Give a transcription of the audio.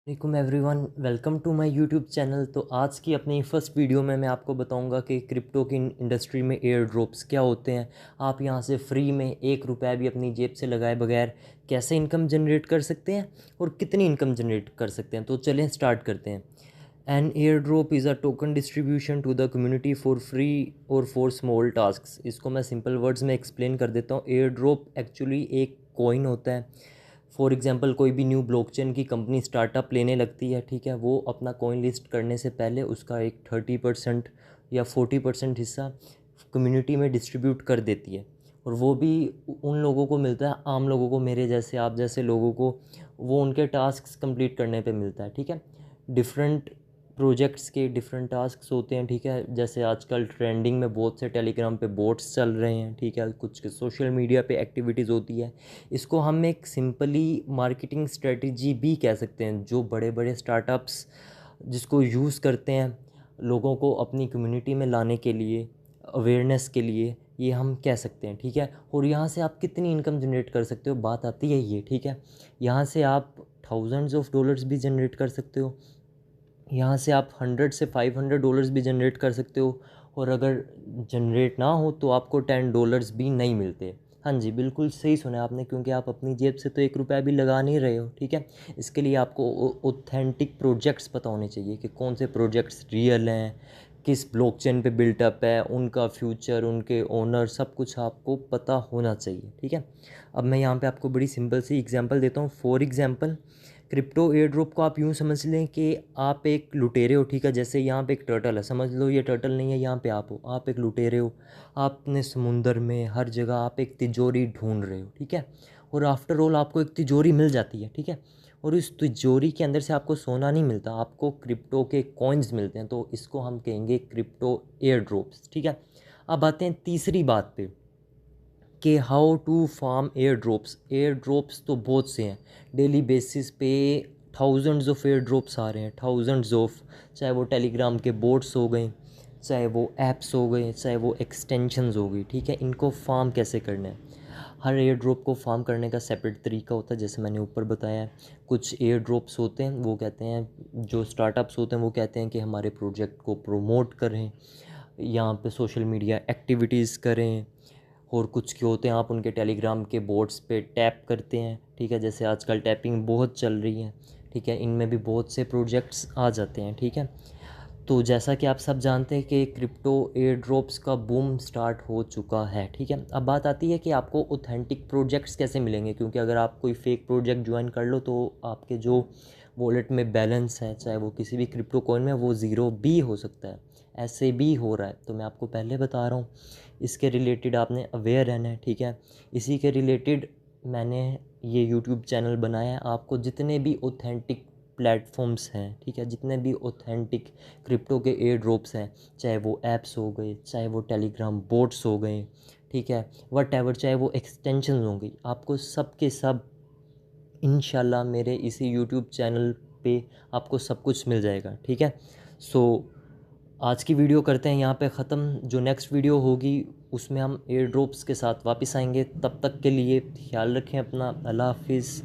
वालेकुम everyone, welcome to my YouTube channel. तो आज की अपनी फर्स्ट वीडियो में मैं आपको बताऊंगा कि क्रिप्टो की इंडस्ट्री में एयर ड्रॉप्स क्या होते हैं। आप यहां से फ्री में 1 रुपया भी अपनी जेब से लगाए बगैर कैसे इनकम जनरेट कर सकते हैं और कितनी इनकम जनरेट कर सकते हैं। तो चलें स्टार्ट करते हैं। An air drop is a token distribution to the community for free और फॉर स्मॉल टास्क। इसको मैं सिंपल वर्ड्स में एक्सप्लेन कर देता हूँ। एयर ड्रॉप एक्चुअली एक कॉइन होता है। फॉर एग्जांपल कोई भी न्यू ब्लॉकचेन की कंपनी स्टार्टअप लेने लगती है, ठीक है, वो अपना कॉइन लिस्ट करने से पहले उसका एक 30% या 40% हिस्सा कम्युनिटी में डिस्ट्रीब्यूट कर देती है। और वो भी उन लोगों को मिलता है, आम लोगों को, मेरे जैसे आप जैसे लोगों को, वो उनके टास्क कंप्लीट करने पे मिलता है, ठीक है। डिफरेंट प्रोजेक्ट्स के डिफरेंट टास्क्स होते हैं, ठीक है। जैसे आजकल ट्रेंडिंग में बहुत से टेलीग्राम पे बोट्स चल रहे हैं, ठीक है, कुछ सोशल मीडिया पे एक्टिविटीज़ होती है। इसको हम एक सिंपली मार्केटिंग स्ट्रेटजी भी कह सकते हैं, जो बड़े बड़े स्टार्टअप्स जिसको यूज़ करते हैं लोगों को अपनी कम्युनिटी में लाने के लिए, अवेयरनेस के लिए, ये हम कह सकते हैं, ठीक है। और यहाँ से आप कितनी इनकम जनरेट कर सकते हो, बात आती है ये, ठीक है। यहाँ से आप थाउजेंड्स ऑफ डॉलर्स भी जनरेट कर सकते हो, यहाँ से आप 100 से 500 डॉलर्स भी जनरेट कर सकते हो। और अगर जनरेट ना हो तो आपको $10 भी नहीं मिलते। हाँ जी, बिल्कुल सही सुना आपने, क्योंकि आप अपनी जेब से तो 1 रुपया भी लगा नहीं रहे हो, ठीक है। इसके लिए आपको ऑथेंटिक प्रोजेक्ट्स पता होने चाहिए कि कौन से प्रोजेक्ट्स रियल हैं, किस ब्लॉकचेन पे बिल्टअप है, उनका फ्यूचर, उनके ओनर, सब कुछ आपको पता होना चाहिए, ठीक है। अब मैं यहाँ पे आपको बड़ी सिंपल सी एग्जांपल देता हूँ। For example, crypto air drop को आप यूँ समझ लें कि आप एक लुटेरे हो, ठीक है। जैसे यहाँ पे एक टर्टल है, समझ लो ये टर्टल नहीं है, यहाँ पे आप हो, आप एक लुटेरे हो। आपने समुंदर में हर जगह आप एक तिजोरी ढूंढ रहे हो, ठीक है। और आफ्टर ऑल आपको एक तिजोरी मिल जाती है, ठीक है। और इस तिजोरी के अंदर से आपको सोना नहीं मिलता, आपको क्रिप्टो के कॉइन्स मिलते हैं। तो इसको हम कहेंगे क्रिप्टो एयर ड्रॉप्स, ठीक है। अब आते हैं तीसरी बात पे कि how to farm air drops. Air drops तो बहुत से हैं, डेली बेसिस पे थाउजेंड्स ऑफ एयर ड्रॉप्स आ रहे हैं, थाउजेंड्स ऑफ। चाहे वो टेलीग्राम के बोट्स हो गए, चाहे वो ऐप्स हो गए, चाहे वो एक्सटेंशंस हो गई, ठीक है। इनको फार्म कैसे करना है, हर एयर ड्रॉप को फार्म करने का सेपरेट तरीका होता है, जैसे मैंने ऊपर बताया है। कुछ एयर ड्रॉप्स होते हैं, वो कहते हैं, जो स्टार्टअप्स होते हैं वो कहते हैं कि हमारे प्रोजेक्ट को प्रमोट करें, यहाँ पे सोशल मीडिया एक्टिविटीज़ करें। और कुछ के होते हैं, आप उनके टेलीग्राम के बोर्ड्स पे टैप करते हैं, ठीक है। जैसे आजकल टैपिंग बहुत चल रही है, ठीक है, इनमें भी बहुत से प्रोजेक्ट्स आ जाते हैं, ठीक है। तो जैसा कि आप सब जानते हैं कि क्रिप्टो एयर ड्रॉप्स का बूम स्टार्ट हो चुका है, ठीक है। अब बात आती है कि आपको ऑथेंटिक प्रोजेक्ट्स कैसे मिलेंगे, क्योंकि अगर आप कोई फेक प्रोजेक्ट ज्वाइन कर लो तो आपके जो वॉलेट में बैलेंस है, चाहे वो किसी भी क्रिप्टो कॉइन में, वो ज़ीरो भी हो सकता है। ऐसे भी हो रहा है, तो मैं आपको पहले बता रहा हूँ। इसके रिलेटेड आपने अवेयर रहना है, ठीक है। इसी के रिलेटेड मैंने ये यूट्यूब चैनल बनाया है। आपको जितने भी ऑथेंटिक प्लेटफॉर्म्स हैं, ठीक है, जितने भी ऑथेंटिक क्रिप्टो के एयर ड्रॉप्स हैं, चाहे वो ऐप्स हो गए, चाहे वो टेलीग्राम बोट्स हो गए, ठीक है, वट एवर, चाहे वो एक्सटेंशन हो गई, आपको सब के सब इंशाल्लाह मेरे इसी यूट्यूब चैनल पे आपको सब कुछ मिल जाएगा, ठीक है। सो आज की वीडियो करते हैं यहाँ पे ख़त्म। जो नेक्स्ट वीडियो होगी उसमें हम एयर ड्रॉप्स के साथ वापस आएंगे। तब तक के लिए ख्याल रखें अपना। अल्लाह हाफिज़।